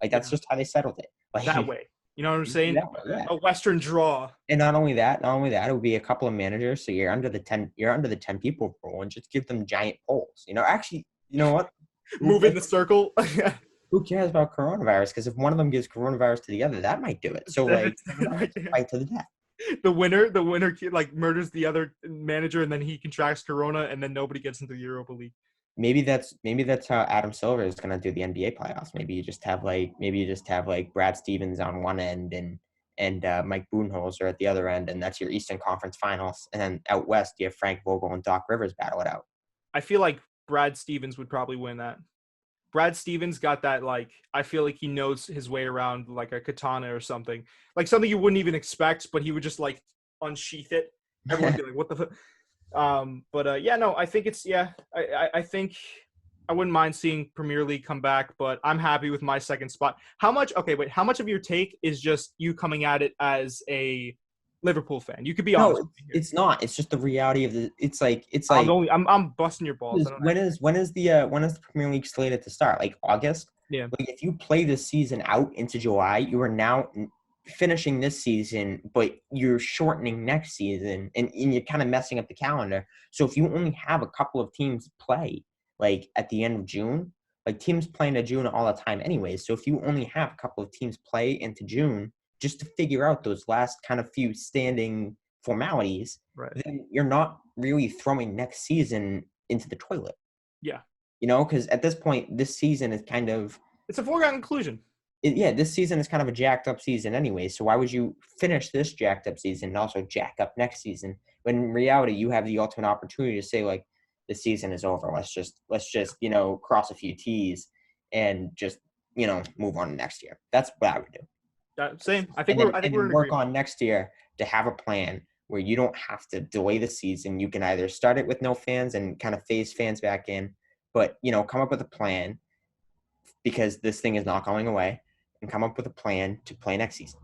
Like, that's Yeah. just how they settled it. Like, That way. You know what I'm saying? that way, yeah. A Western draw. And not only that, it would be a couple of managers. So you're under the 10 people rule, and just give them giant polls. Actually, you know what? Who Move in cares, the circle. who cares about coronavirus? Because if one of them gives coronavirus to the other, that might do it. So like, fight to the death. The winner like murders the other manager, and then he contracts corona, and then nobody gets into the Europa League. Maybe that's how Adam Silver is going to do the NBA playoffs. Maybe you just have like Brad Stevens on one end, and Mike Budenholzer at the other end, and that's your Eastern Conference Finals. And then out west, you have Frank Vogel and Doc Rivers battle it out. I feel like Brad Stevens would probably win that. Brad Stevens got that, like, I feel like he knows his way around like a katana or something. Like something you wouldn't even expect, but he would just like unsheath it. Everyone would be like, what the fuck? Yeah, no, I think I think I wouldn't mind seeing Premier League come back, but I'm happy with my second spot. How much of your take is just you coming at it as a Liverpool fan? You could be honest No, with me here. it's not. It's just the reality of the. It's like I'm busting your balls. I don't know. when is the Premier League slated to start? Like August. Yeah. Like, if you play this season out into July, you are now finishing this season, but you're shortening next season, and you're kind of messing up the calendar. So if you only have a couple of teams play like at the end of June, like teams play into June all the time anyways. So if you only have a couple of teams play into June just to figure out those last kind of few standing formalities, Right. then you're not really throwing next season into the toilet. Yeah. Because at this point, this season is kind of It's a foregone conclusion. yeah, this season is kind of a jacked up season anyway. So why would you finish this jacked up season and also jack up next season, when in reality you have the ultimate opportunity to say, like, the season is over. Let's just cross a few T's and just move on to next year. That's what I would do. Same. And then I think and we're then in work agreement. on next year to have a plan where you don't have to delay the season. You can either start it with no fans and kind of phase fans back in, but come up with a plan, because this thing is not going away, and come up with a plan to play next season.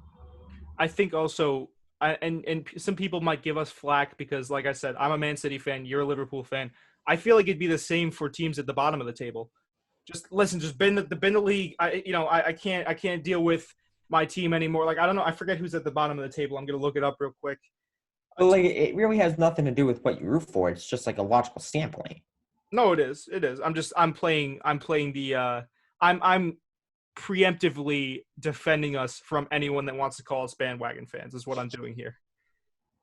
I think also, and some people might give us flack because, like I said, I'm a Man City fan. You're a Liverpool fan. I feel like it'd be the same for teams at the bottom of the table. Just listen, just bin the league. I can't deal with my team anymore. Like I don't know, I forget who's at the bottom of the table. I'm gonna look it up real quick. But like, it really has nothing to do with what you root for. It's just like a logical standpoint. No, it is. It is. I'm playing the I'm preemptively defending us from anyone that wants to call us bandwagon fans is what I'm doing here.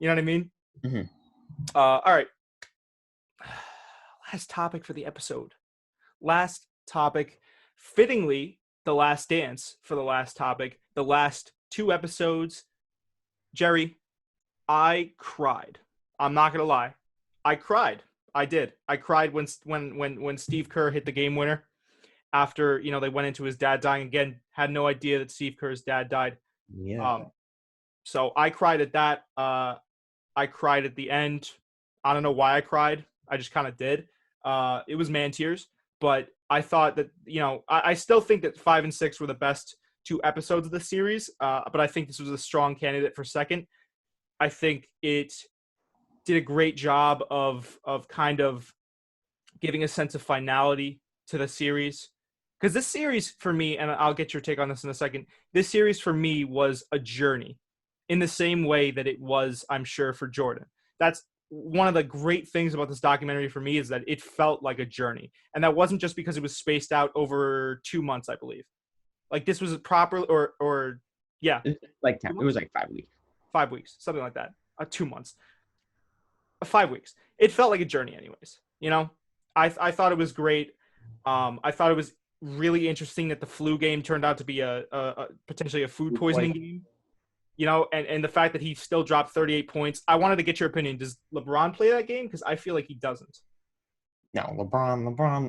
You know what I mean? Hmm. All right. Last topic for the episode. Last topic. Fittingly, the last dance for the last topic. The last 2 episodes. Gerry, I cried. I'm not gonna lie. I cried. I did. I cried when Steve Kerr hit the game winner after they went into his dad dying again. Had no idea that Steve Kerr's dad died. Yeah. Um, so I cried at that. I cried at the end. I don't know why I cried. I just kind of did. It was man tears, but I thought that I still think that 5 and 6 were the best 2 episodes of the series. But I think this was a strong candidate for second. I think it did a great job of kind of giving a sense of finality to the series. Because this series for me, and I'll get your take on this in a second, this series for me was a journey in the same way that it was, I'm sure, for Jordan. That's one of the great things about this documentary for me is that it felt like a journey. And that wasn't just because it was spaced out over 2 months, I believe. Like this was proper or yeah. It was like 5 weeks. 5 weeks, something like that. 2 months. 5 weeks. It felt like a journey anyways. I thought it was great. I thought it was really interesting that the flu game turned out to be a potentially a food poisoning game. And the fact that he still dropped 38 points. I wanted to get your opinion. Does LeBron play that game? Because I feel like he doesn't. No, LeBron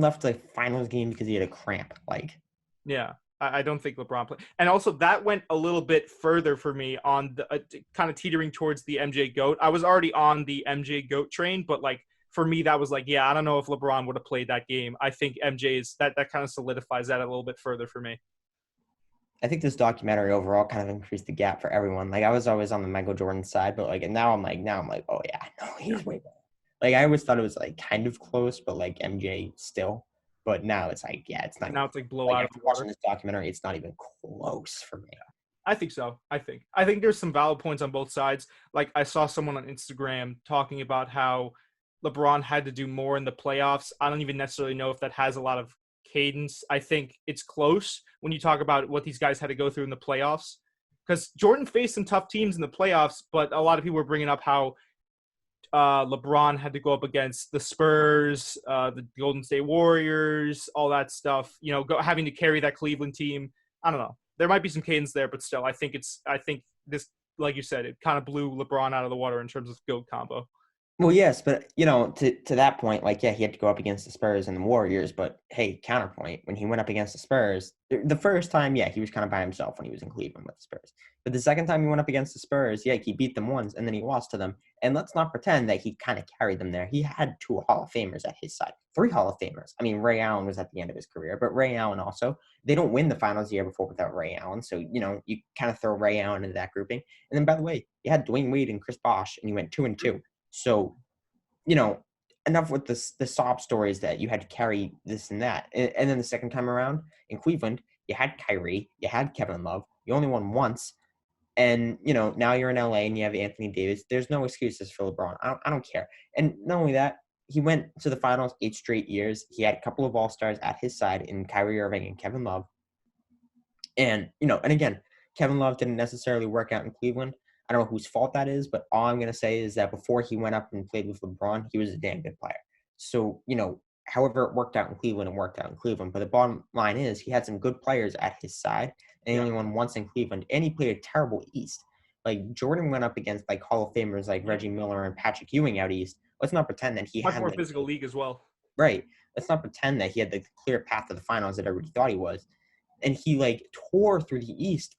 left the finals game because he had a cramp. Like, Yeah, I don't think LeBron played. And also that went a little bit further for me on the kind of teetering towards the MJ GOAT. I was already on the MJ GOAT train, but like for me, that was like, yeah, I don't know if LeBron would have played that game. I think MJ is that kind of solidifies that a little bit further for me. I think this documentary overall kind of increased the gap for everyone. Like, I was always on the Michael Jordan side, but like, and now I'm like, oh yeah, no, he's way better. Like, I always thought it was like kind of close, but like MJ still. But now it's like, yeah, it's not. Now it's like blow Like out of after the watching water. this documentary, it's not even close for me. I think so. I think there's some valid points on both sides. Like I saw someone on Instagram talking about how LeBron had to do more in the playoffs. I don't even necessarily know if that has a lot of cadence. I think it's close when you talk about what these guys had to go through in the playoffs. Because Jordan faced some tough teams in the playoffs, but a lot of people were bringing up how LeBron had to go up against the Spurs, the Golden State Warriors, all that stuff. Having to carry that Cleveland team. I don't know. There might be some cadence there, but still, I think this, like you said, it kind of blew LeBron out of the water in terms of GOAT combo. Well, yes, but to that point, like, yeah, he had to go up against the Spurs and the Warriors, but hey, counterpoint, when he went up against the Spurs, the first time, yeah, he was kind of by himself when he was in Cleveland with the Spurs. But the second time he went up against the Spurs, yeah, he beat them once and then he lost to them. And let's not pretend that he kind of carried them there. He had 2 Hall of Famers at his side, 3 Hall of Famers. I mean, Ray Allen was at the end of his career, but Ray Allen also, they don't win the finals the year before without Ray Allen. So, you kind of throw Ray Allen into that grouping. And then, by the way, you had Dwayne Wade and Chris Bosh, and you went 2-2. So, enough with the sob stories that you had to carry this and that. And then the second time around in Cleveland, you had Kyrie, you had Kevin Love. You only won once. And, now you're in LA and you have Anthony Davis. There's no excuses for LeBron. I don't care. And not only that, he went to the finals 8 straight years. He had a couple of All-Stars at his side in Kyrie Irving and Kevin Love. And, and again, Kevin Love didn't necessarily work out in Cleveland. I don't know whose fault that is, but all I'm going to say is that before he went up and played with LeBron, he was a damn good player. So, however it worked out in Cleveland, it worked out in Cleveland. But the bottom line is he had some good players at his side, and he only won once in Cleveland, and he played a terrible East. Like, Jordan went up against, like, Hall of Famers like Reggie Miller and Patrick Ewing out East. Let's not pretend that he Much had, more like, physical league as well. right. Let's not pretend that he had the clear path to the finals that everybody thought he was. And he, like, tore through the East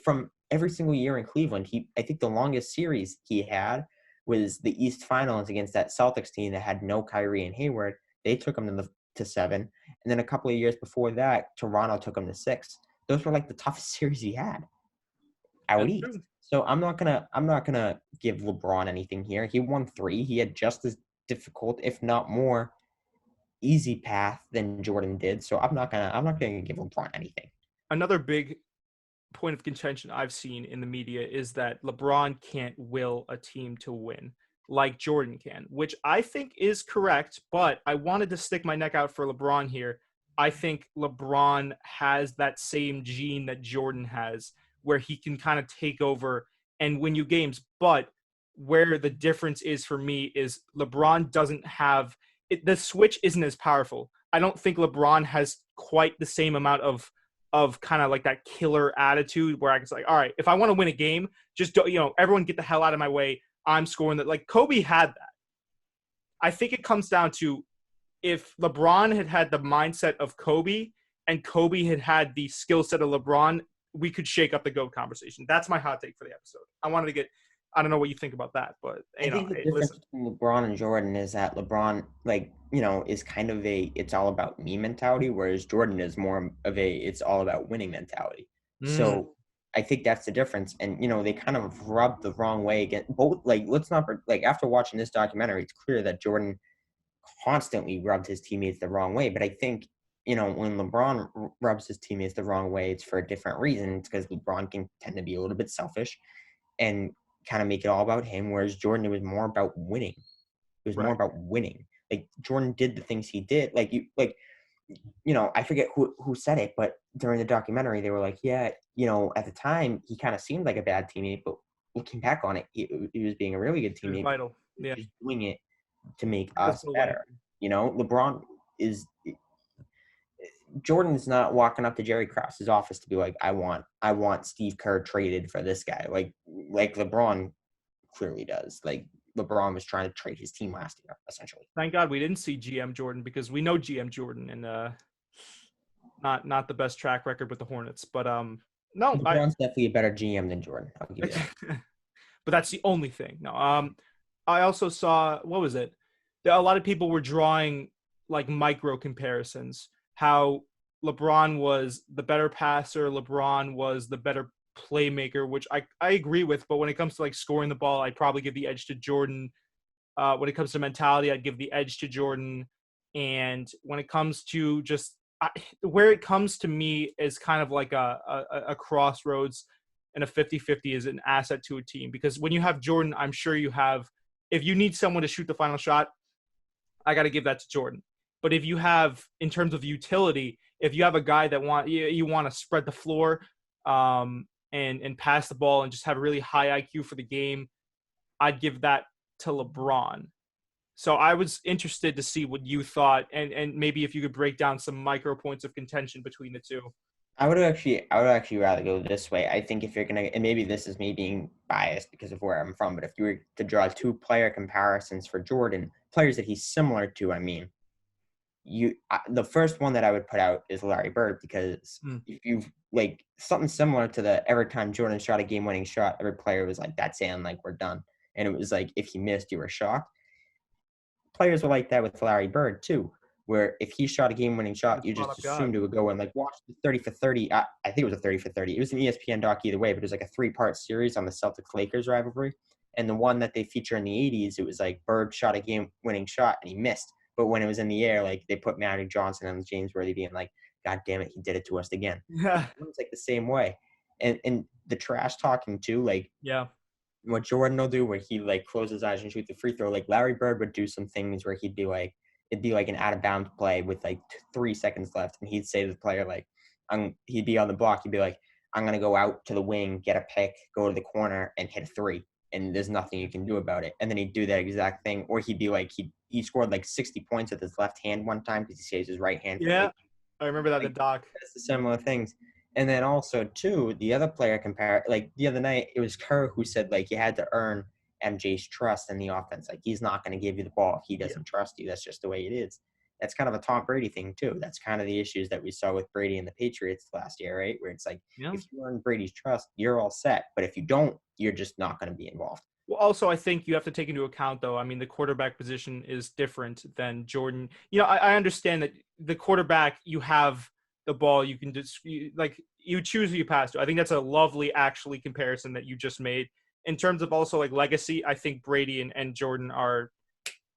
from every single year in Cleveland. I think the longest series he had was the East Finals against that Celtics team that had no Kyrie and Hayward. They took him to 7, and then a couple of years before that, Toronto took him to 6. Those were like the toughest series he had out East. So I'm not gonna give LeBron anything here. He won 3. He had just as difficult, if not more, easy path than Jordan did. So I'm not gonna give LeBron anything. Another big point of contention I've seen in the media is that LeBron can't will a team to win like Jordan can, which I think is correct, but I wanted to stick my neck out for LeBron here. I think LeBron has that same gene that Jordan has, where he can kind of take over and win you games. But where the difference is for me is LeBron doesn't have it, the switch isn't as powerful. I don't think LeBron has quite the same amount of kind of like that killer attitude where I was like, all right, if I want to win a game, just don't, everyone get the hell out of my way. I'm scoring that. Like Kobe had that. I think it comes down to if LeBron had had the mindset of Kobe and Kobe had had the skill set of LeBron, we could shake up the GOAT conversation. That's my hot take for the episode. I don't know what you think about that, but I think the hey, difference listen. between LeBron and Jordan is that LeBron, like, is kind of a it's all about me mentality, whereas Jordan is more of a it's all about winning mentality. Mm, So I think that's the difference. And, they kind of rubbed the wrong way against both. Like, let's not, like, after watching this documentary, it's clear that Jordan constantly rubbed his teammates the wrong way. But I think, when LeBron rubs his teammates the wrong way, it's for a different reason. It's because LeBron can tend to be a little bit selfish and kind of make it all about him, whereas Jordan, it was more about winning. It was more right. about winning. Like Jordan did the things he did. I forget who said it, but during the documentary, they were like, yeah, at the time he kind of seemed like a bad teammate, but looking back on it, he was being a really good It was teammate. vital. He was Yeah. just doing it to make Because us of the winning. better. LeBron is Jordan's not walking up to Jerry Krause's office to be like, I want Steve Kerr traded for this guy. Like LeBron clearly does. Like LeBron was trying to trade his team last year, essentially. Thank God we didn't see GM Jordan because we know GM Jordan and not the best track record with the Hornets. But no, LeBron's definitely a better GM than Jordan. I'll give you that. but that's the only thing. No, I also saw what was it? A lot of people were drawing like micro comparisons. How LeBron was the better passer, LeBron was the better playmaker, which I agree with. But when it comes to like scoring the ball, I'd probably give the edge to Jordan. When it comes to mentality, I'd give the edge to Jordan. And when it comes to just where it comes to me is kind of like a crossroads and a 50-50 is an asset to a team. Because when you have Jordan, I'm sure you have, if you need someone to shoot the final shot, I got to give that to Jordan. But if you have, in terms of utility, if you have a guy that you want to spread the floor and pass the ball and just have a really high IQ for the game, I'd give that to LeBron. So I was interested to see what you thought, and maybe if you could break down some micro points of contention between the two. I would actually rather go this way. I think if you're gonna, and maybe this is me being biased because of where I'm from, but if you were to draw two player comparisons for Jordan, players that he's similar to, I mean, the first one that I would put out is Larry Bird because Hmm. if you like something similar to the every time Jordan shot a game-winning shot, every player was like, "That's in, like we're done," and it was like if he missed, you were shocked. Players were like that with Larry Bird too, where if he shot a game-winning The shot, you spot just up God. assumed it would go in. Like watch the 30 for 30. I think it was a 30 for 30. It was an ESPN doc either way, but it was like a three-part series on the Celtics Lakers rivalry. And the one that they feature in the 80s, it was like Bird shot a game-winning shot and he missed. But when it was in the air, like they put Magic Johnson and James Worthy being like, "God damn it, he did it to us again." Yeah. It's like the same way, and the trash talking too, like Yeah. what Jordan will do where he like close his eyes and shoot the free throw. Like Larry Bird would do some things where it'd be like an out of bounds play with like 3 seconds left, and he'd say to the player like, he'd be on the block, he'd be like, "I'm gonna go out to the wing, get a pick, go to the corner, and hit a three, and there's nothing you can do about it." And then he'd do that exact thing, or he'd be like he scored like 60 points with his left hand one time because he saves his right hand for Yeah. late. I remember that in the Like doc. that's the similar things. And then also too, the other player compare like the other night, it was Kerr who said like you had to earn MJ's trust in the offense. Like he's not going to give you the ball if he Yeah. doesn't trust you. That's just the way it is. That's kind of a Tom Brady thing too. That's kind of the issues that we saw with Brady and the Patriots last year, right? Where it's like Yeah. if you earn Brady's trust, you're all set. But if you don't, you're just not going to be involved. Well, also, I think you have to take into account, though. I mean, the quarterback position is different than Jordan. I understand that the quarterback, you have the ball, you can just you choose who you pass to. I think that's a lovely, actually, comparison that you just made. In terms of also like legacy, I think Brady and Jordan are,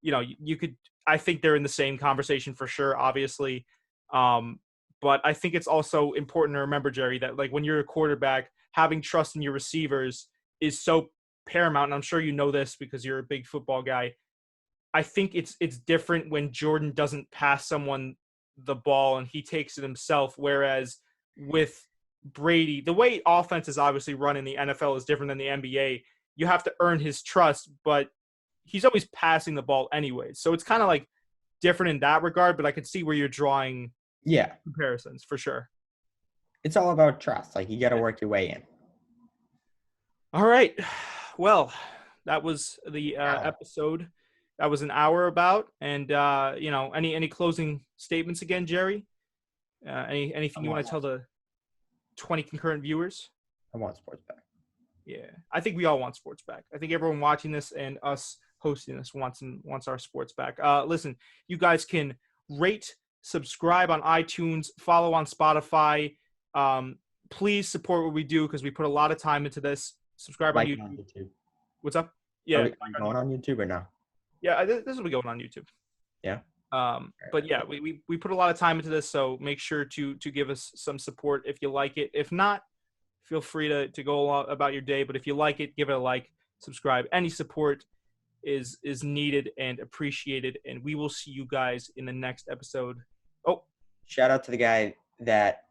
you could I think they're in the same conversation for sure, obviously. But I think it's also important to remember, Jerry, that like when you're a quarterback, having trust in your receivers is so paramount. And I'm sure you know this because you're a big football guy. I think it's different when Jordan doesn't pass someone the ball and he takes it himself. Whereas with Brady, the way offense is obviously run in the NFL is different than the NBA. You have to earn his trust, but he's always passing the ball anyways. So it's kind of like different in that regard, but I could see where you're drawing Yeah, comparisons for sure. it's all about trust. Like you got to work your way in. All right. Well, that was the Wow. episode. That was an hour about. And any closing statements again, Jerry? Anything I you want want, to tell the 20 concurrent viewers? I want sports back. Yeah, I think we all want sports back. I think everyone watching this and us hosting this wants our sports back. Listen, you guys can rate, subscribe on iTunes, follow on Spotify. Please support what we do because we put a lot of time into this. Subscribe on Like it on YouTube. YouTube. What's up? Are Yeah, we going on YouTube or no? yeah. This will be going on YouTube. Yeah. But yeah, we put a lot of time into this, so make sure to give us some support if you like it. If not, feel free to go about your day. But if you like it, give it a like, subscribe. Any support is needed and appreciated. And we will see you guys in the next episode. Oh, Shout out to the guy that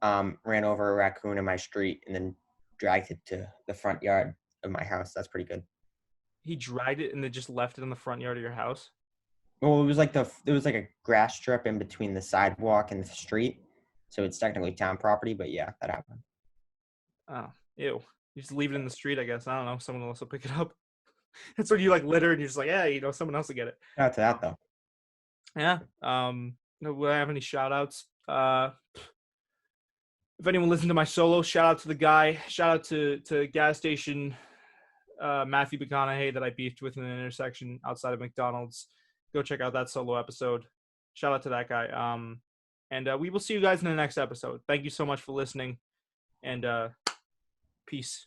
ran over a raccoon in my street and then dragged it to the front yard of my house. That's pretty good. he dragged it and then just left it in the front yard of your house. Well, it was like a grass strip in between the sidewalk and the street, so it's technically town property. But yeah, that happened. Oh, ew. You just leave it in the street, I guess. I don't know. Someone else will pick it up. That's when you like litter and you're just like, yeah, someone else will get it. Shout out to that though. Yeah. Do I have any shout outs? If anyone listened to my solo, shout out to the guy. Shout out to gas station Matthew McConaughey that I beefed with in an intersection outside of McDonald's. Go check out that solo episode. Shout out to that guy. And we will see you guys in the next episode. Thank you so much for listening. And peace.